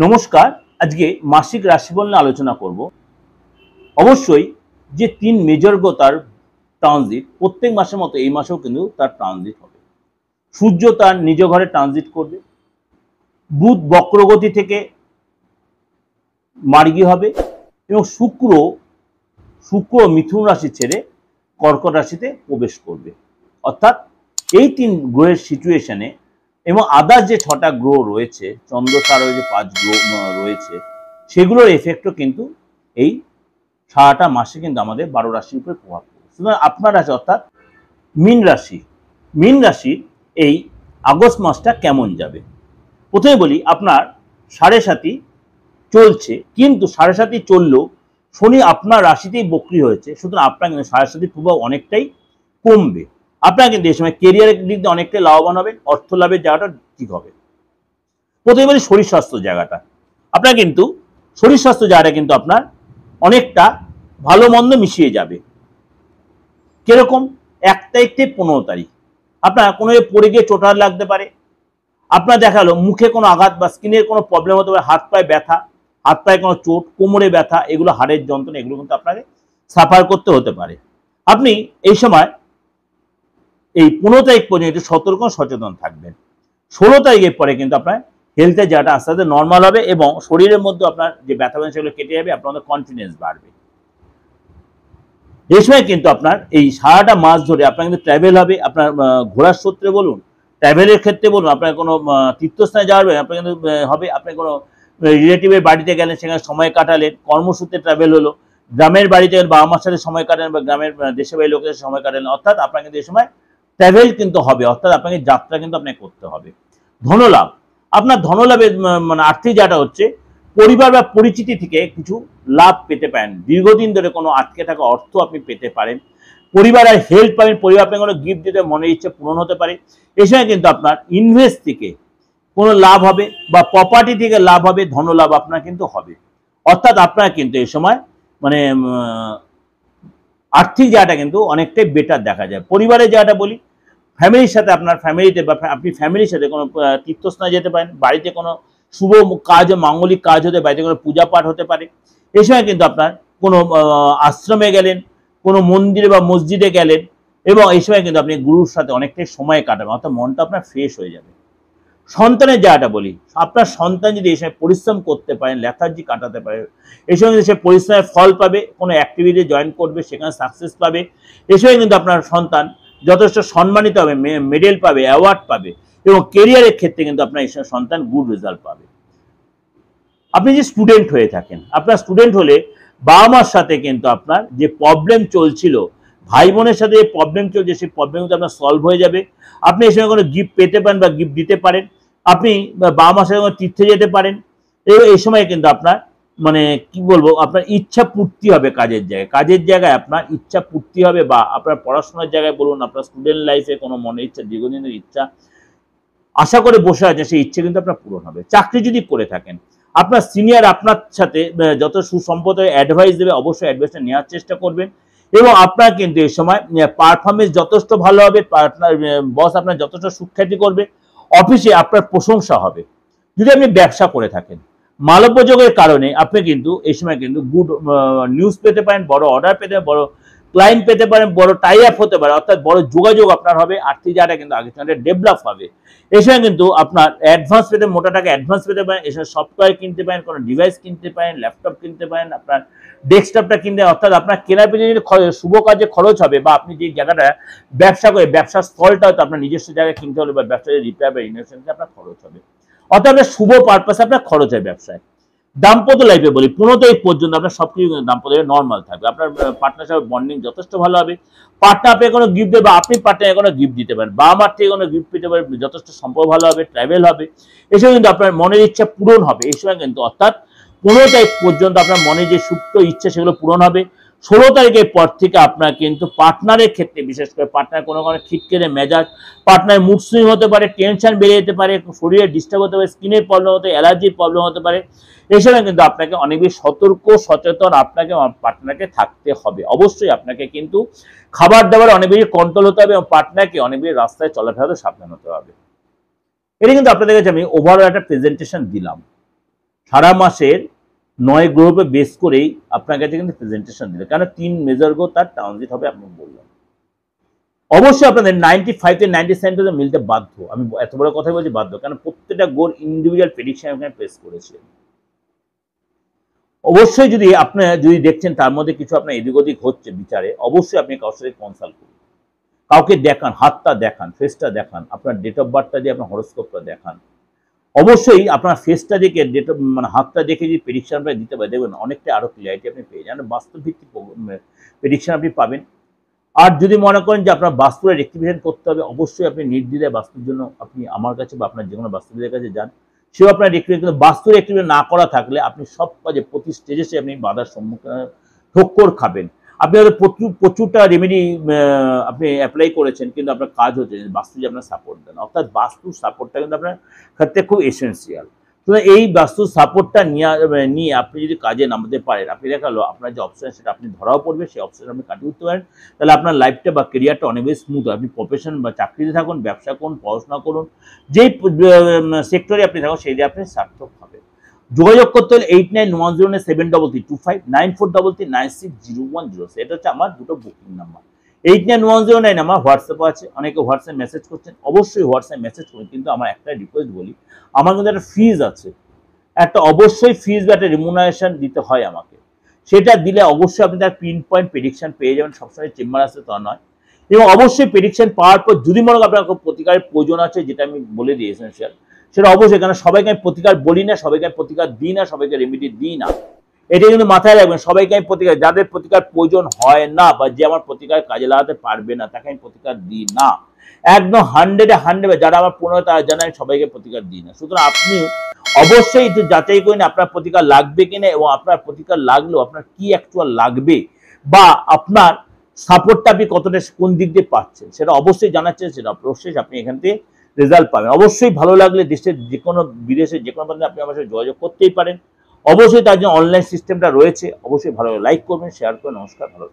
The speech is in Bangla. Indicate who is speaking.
Speaker 1: নমস্কার। আজকে মাসিক রাশিফল নিয়ে আলোচনা করব। অবশ্যই যে তিন মেজর গ্রহ ট্রানজিট প্রত্যেক মাসের মতো এই মাসেও কিন্তু তার ট্রানজিট হবে। সূর্য তার নিজ ঘরে ট্রানজিট করবে, বুধ বক্রগতি থেকে মার্গী হবে এবং শুক্র মিথুন রাশি ছেড়ে কর্কট রাশিতে প্রবেশ করবে। অর্থাৎ এই তিন গ্রহের সিচুয়েশনে এবং আদার যে 6টা গ্রহ রয়েছে, চন্দ্র ছাড়াও যে 5 গ্রহ রয়েছে, সেগুলোর এফেক্টও কিন্তু এই সারাটা মাসে কিন্তু আমাদের 12 রাশির উপরে প্রভাব পড়বে। সুতরাং আপনার রাশি অর্থাৎ মীন রাশি এই আগস্ট মাসটা কেমন যাবে। প্রথমে বলি, আপনার 7.5 চলছে, কিন্তু 7.5 চললেও শনি আপনার রাশিতেই বক্রী হয়েছে। সুতরাং আপনার কিন্তু 7.5 প্রভাব অনেকটাই কমবে। আপনারা কিন্তু এই সময় কেরিয়ারের দিক দিয়ে অনেকটাই লাভবান হবেন, অর্থ লাভের জায়গাটা ঠিক হবে। প্রথমে বলি শরীর স্বাস্থ্য জায়গাটা। আপনার কিন্তু শরীর স্বাস্থ্য জায়গাটা কিন্তু আপনার অনেকটা ভালো মন্দ মিশিয়ে যাবে। কিরকম? 1 তারিখ থেকে 15 তারিখ আপনার কোনো পড়ে গিয়ে চোটার লাগতে পারে, আপনার দেখা গেলো মুখে কোনো আঘাত বা স্কিনের কোনো প্রবলেম হতে পারে, হাত পায়ে ব্যথা, হাত পায়ে কোনো চোট, কোমরে ব্যথা, এগুলো হাড়ের যন্ত্রণা, এগুলো কিন্তু আপনাকে সাফার করতে হতে পারে। আপনি এই সময় এই 15 তারিখ পর্যন্ত একটু সতর্ক সচেতন থাকবেন। 16 তারিখের পরে কিন্তু আপনার হেলথের জায়গাটা আস্তে আস্তে নর্মাল হবে এবং শরীরের মধ্যে আপনার যে ব্যথা ব্যথা সেগুলো কেটে যাবে, আপনাদের কনফিডেন্স বাড়বে। এই সময় কিন্তু আপনার এই সারাটা মাস ধরে আপনার কিন্তু ট্রাভেল হবে। আপনার ঘোরার সূত্রে বলুন, ট্রাভেলের ক্ষেত্রে বলুন, আপনার কোনো তীর্থস্থানে যাওয়ার আপনার কিন্তু হবে। আপনি কোনো রিলেটিভের বাড়িতে গেলেন, সেখানে সময় কাটালেন, কর্মসূত্রে ট্রাভেল হলো, গ্রামের বাড়িতে বাবা মার সাথে সময় কাটালেন বা গ্রামের দেশের বাড়ির লোকের সাথে সময় কাটালেন। অর্থাৎ আপনার কিন্তু এই সময় ট্রাভেল কিন্তু হবে, অর্থাৎ আপনাকে যাত্রা কিন্তু আপনাকে করতে হবে। ধনলাভ, আপনার ধনলাভের মানে আর্থিক জায়গাটা হচ্ছে পরিবার বা পরিচিতি থেকে কিছু লাভ পেতে পারেন। দীর্ঘদিন ধরে কোনো আটকে থাকা অর্থ আপনি পেতে পারেন। পরিবারের হেল্প পাবেন, পরিবার আপনাকে কোনো গিফট দিতে মনের ইচ্ছে পূরণ হতে পারে। এই সময় কিন্তু আপনার ইনভেস্ট থেকে কোনো লাভ হবে বা প্রপার্টি থেকে লাভ হবে, ধনলাভ আপনার কিন্তু হবে। অর্থাৎ আপনার কিন্তু এই সময় মানে আর্থিক জায়গাটা কিন্তু অনেকটাই বেটার দেখা যায়। পরিবারের জায়গাটা বলি, ফ্যামিলির সাথে আপনার ফ্যামিলিতে বা আপনি ফ্যামিলির সাথে কোনো তীর্থস্থানে যেতে পারেন, বাড়িতে কোনো শুভ কাজ, মাঙ্গলিক কাজ হতে, বাড়িতে কোনো পূজা পাঠ হতে পারে। এই সময় কিন্তু আপনার কোনো আশ্রমে গেলেন, কোনো মন্দিরে বা মসজিদে গেলেন এবং এই সময় কিন্তু আপনি গুরুর সাথে অনেকটাই সময় কাটাবেন, অর্থাৎ মনটা আপনার ফ্রেশ হয়ে যাবে। সন্তানের জায়গাটা বলি, আপনার সন্তান যদি এই সময় পরিশ্রম করতে পারেন, লেথার্জি কাটাতে পারে, এই সময় কিন্তু সে পরিশ্রমের ফল পাবে, কোনো অ্যাক্টিভিটি জয়েন করবে, সেখানে সাকসেস পাবে। এই সময় কিন্তু আপনার সন্তান যথেষ্ট সম্মানিত হবে, মেডেল পাবে, অ্যাওয়ার্ড পাবে এবং কেরিয়ারের ক্ষেত্রে কিন্তু আপনার এই সন্তান গুড রেজাল্ট পাবে। আপনি যে স্টুডেন্ট হয়ে থাকেন, আপনার স্টুডেন্ট হলে বাবা মার সাথে কিন্তু আপনার যে প্রবলেম চলছিল, ভাই বোনের সাথে যে প্রবলেম চলছে, সেই প্রবলেম কিন্তু আপনার সলভ হয়ে যাবে। আপনি এই সময় কোনো গিফট পেতে পারেন বা গিফট দিতে পারেন। আপনি বাবা মার সাথে কোনো তীর্থে যেতে পারেন। এই সময় কিন্তু আপনার মানে কি বলবো, আপনার ইচ্ছা পূর্তি হবে। কাজের জায়গায় আপনার ইচ্ছা পূর্তি হবে, বা আপনার পড়াশোনার জায়গায় বলুন, আপনার স্টুডেন্ট লাইফে কোনো মনের ইচ্ছা, দীর্ঘদিনের ইচ্ছা আশা করে বসে আছে, সেই ইচ্ছে কিন্তু আপনার পূরণ হবে। চাকরি যদি করে থাকেন, আপনার সিনিয়র আপনার সাথে যত সুসম্পদ অ্যাডভাইস দেবে, অবশ্যই অ্যাডভাইসটা নেওয়ার চেষ্টা করবেন এবং আপনার কিন্তু এই সময় পারফরমেন্স যথেষ্ট ভালো হবে। আপনার বস আপনার যথেষ্ট সুখ্যাতি করবে, অফিসে আপনার প্রশংসা হবে। যদি আপনি ব্যবসা করে থাকেন, মালব্যযোগের কারণে আপনি কিন্তু এই সময় কিন্তু গুড নিউজ পেতে পারেন, বড় অর্ডার পেতে পারেন, বড় ক্লায়েন্ট পেতে পারেন, বড় টাই আপ হতে পারে, অর্থাৎ বড় যোগাযোগ আপনার হবে। আর্থিক জায়গাটা কিন্তু আগে থেকে ডেভেলপ হবে। এই সময় কিন্তু আপনার অ্যাডভান্স পেতে, মোটা টাকা অ্যাডভান্স পেতে পারেন। এই সময় সফটওয়্যার কিনতে পারেন, কোনো ডিভাইস কিনতে পারেন, ল্যাপটপ কিনতে পারেন, আপনার ডেস্কটপটা কিনতে, অর্থাৎ আপনার কেনার পেছনে যদি শুভ কাজে খরচ হবে, বা আপনি যে জায়গাটা ব্যবসা করে, ব্যবসার স্থলটা হয়তো আপনার নিজস্ব জায়গায় কিনতে হলে, বা ব্যবসায় রিপেয়ার বা ইনভেস্টমেন্টে আপনার খরচ হবে, অর্থাৎ আপনার শুভ পারপাসে আপনার খরচ হয় ব্যবসায়। দাম্পত্য লাইফে বলি, 15 তারিখ পর্যন্ত আপনার সবকিছু দাম্পত্য লাইফে নর্মাল থাকবে। আপনার পার্টনার সাথে বন্ডিং যথেষ্ট ভালো হবে। পার্টনার আপনাকে কোনো গিফট দেবে, আপনি পার্টনারকে কোনো গিফট দিতে পারেন, বাবা মার থেকে কোনো গিফট পেতে পারেন, যথেষ্ট সম্পর্ক ভালো হবে, ট্রাভেল হবে। এই সময় কিন্তু আপনার মনের ইচ্ছা পূরণ হবে। এই সময় কিন্তু অর্থাৎ 15 তারিখ পর্যন্ত আপনার মনে যে সুপ্ত ইচ্ছা, সেগুলো পূরণ হবে। 16 তারিখের পর থেকে আপনার কিন্তু পার্টনারের ক্ষেত্রে, বিশেষ করে পার্টনার কোনো খিটকেরে মেজাজ, পার্টনার মুড সুইং হতে পারে, টেনশন বেড়ে যেতে পারে, শরীরে ডিস্টার্ব হতে পারে, স্কিনের প্রবলেম হতে, অ্যালার্জির প্রবলেম হতে পারে। এই সময় কিন্তু আপনাকে অনেক বেশি সতর্ক সচেতন আপনাকে পার্টনারকে থাকতে হবে। অবশ্যই আপনাকে কিন্তু খাবার দাবার অনেক বেশি কন্ট্রোল হতে হবে এবং পার্টনারকে অনেক বেশি রাস্তায় চলাফেরা সাবধান হতে হবে। এটা কিন্তু আপনাদের কাছে আমি ওভারঅল একটা প্রেজেন্টেশন দিলাম। সারা মাসের 9 গ্রহকে বেস করেই আপনার কাছে কিন্তু প্রেজেন্টেশন দিলে, কারণ 3 মেজর গ্রহ তার ট্রানজিট হবে আপনি বললাম। অবশ্যই আপনাদের 95 থেকে 97% মিলতে বাধ্য, আমি এত বড় কথা বলছি বাধ্য, কারণ প্রত্যেকটা গোর ইন্ডিভিজুয়াল প্রেডিকশন এখানে প্লেস করেছে। অবশ্যই যদি আপনি যদি দেখছেন তার মধ্যে কিছু আপনার এদিক ওদিক হচ্ছে বিচারে, অবশ্যই আপনি কারোর সাথে কনসাল্ট করুন, কাউকে দেখান, হাতটা দেখান, ফেসটা দেখান, আপনার ডেট অফ বার্থটা দিয়ে আপনার হরোস্কোপটা দেখান। অবশ্যই আপনার ফেসটা দেখে ডেট মানে হাতটা দেখে যদি প্রেডিকশনটা দিতে পারে, দেখবেন অনেকটা আরো ক্লিয়ারিটি আপনি পেয়ে যান, বাস্তব ভিত্তিক প্রেডিকশন আপনি পাবেন। আর যদি মনে করেন যে আপনার বাস্তুর রেক্টিফিকেশন করতে হবে, অবশ্যই আপনি নির্দ্বিধায় বাস্তুর জন্য আপনি আমার কাছে বা আপনার যে কোনো বাস্তুবিদের কাছে যান, সেও আপনার রেক্টিফিকেশন। বাস্তুর রেক্টিফিকেশন না করা থাকলে আপনি সব কাজে প্রতি স্টেজে সে আপনি বাধার সম্মুখীন ঠক্কর খাবেন। আপনি হয়তো প্রচুরটা রেমেডি আপনি অ্যাপ্লাই করেছেন, কিন্তু আপনার কাজ হচ্ছে বাস্তু যে আপনার সাপোর্ট দেন, অর্থাৎ বাস্তুর সাপোর্টটা কিন্তু আপনার ক্ষেত্রে খুব এসেন্সিয়াল। তো এই বাস্তুর সাপোর্টটা নিয়ে আপনি যদি কাজে নামাতে পারেন, আপনি দেখালো আপনার যে অপশন সেটা আপনি ধরাও পড়বে, সেই অপশন আপনি কাটিয়ে উঠতে পারেন, তাহলে আপনার লাইফটা বা কেরিয়ারটা অনেক বেশি স্মুথ। আপনি প্রফেশন বা চাকরিতে থাকুন, ব্যবসা করুন, পড়াশোনা করুন, যেই সেক্টরে আপনি থাকুন সেই আপনি সার্থক হবেন। যোগাযোগ করতে হলে 8910733259 9433960106, এটা হচ্ছে আমার দুটো বুকিং নাম্বার। 891009 আমার হোয়াটসঅ্যাপ আছে, অনেকে হোয়াটসঅ্যাপ মেসেজ করছেন, অবশ্যই হোয়াটসঅ্যাপ মেসেজ করুন, কিন্তু আমার একটা রিকোয়েস্ট বলি, আমার কিন্তু একটা ফিজ আছে, একটা অবশ্যই ফিজ বা একটা রিমুনারেশন দিতে হয় আমাকে, সেটা দিলে অবশ্যই আপনি তার পিন পয়েন্ট প্রেডিকশন পেয়ে যাবেন। সবসময় চেম্বার আসতে তা নয়, এবং অবশ্যই প্রেডিকশন পাওয়ার পর যদি মনে করেন আপনার প্রতিকারের প্রয়োজন আছে, যেটা আমি বলে দিই এসেনশিয়াল, সেটা অবশ্যই, কারণ সবাইকে আমি প্রতিকার বলি না, সবাইকে আমি প্রতিকার দিই না, সবাইকে রেমেডি দিই না, এটা কিন্তু মাথায় রাখবেন। সবাইকে আমি প্রতিকার, যাদের প্রতিকার প্রয়োজন হয় না বা যে আমার প্রতিকার কাজে লাগাতে পারবে না, তাকে আমি প্রতিকার দিই না, একদম 100 যারা আমার 15 তারা জানে আমি সবাইকে প্রতিকার দিই না। সুতরাং আপনি অবশ্যই একটু যাচাই করেন আপনার প্রতিকার লাগবে কিনা, এবং আপনার প্রতিকার লাগলেও আপনার কি অ্যাকচুয়াল লাগবে, বা আপনার সাপোর্টটা আপনি কতটা কোন দিক দিয়ে পাচ্ছেন, সেটা অবশ্যই জানার চেষ্টা, সেটা অবশ্যই আপনি এখান থেকে রেজাল্ট পাবেন। অবশ্যই ভালো লাগলে দেশের যে কোনো বিদেশে যে কোনো প্রান্তে আপনি আমার সাথে যোগাযোগ করতেই পারেন। অবশ্যই তার জন্য অনলাইন সিস্টেমটা রয়েছে, অবশ্যই ভালো লাইক করবেন, শেয়ার করবেন। নমস্কার, ভালো।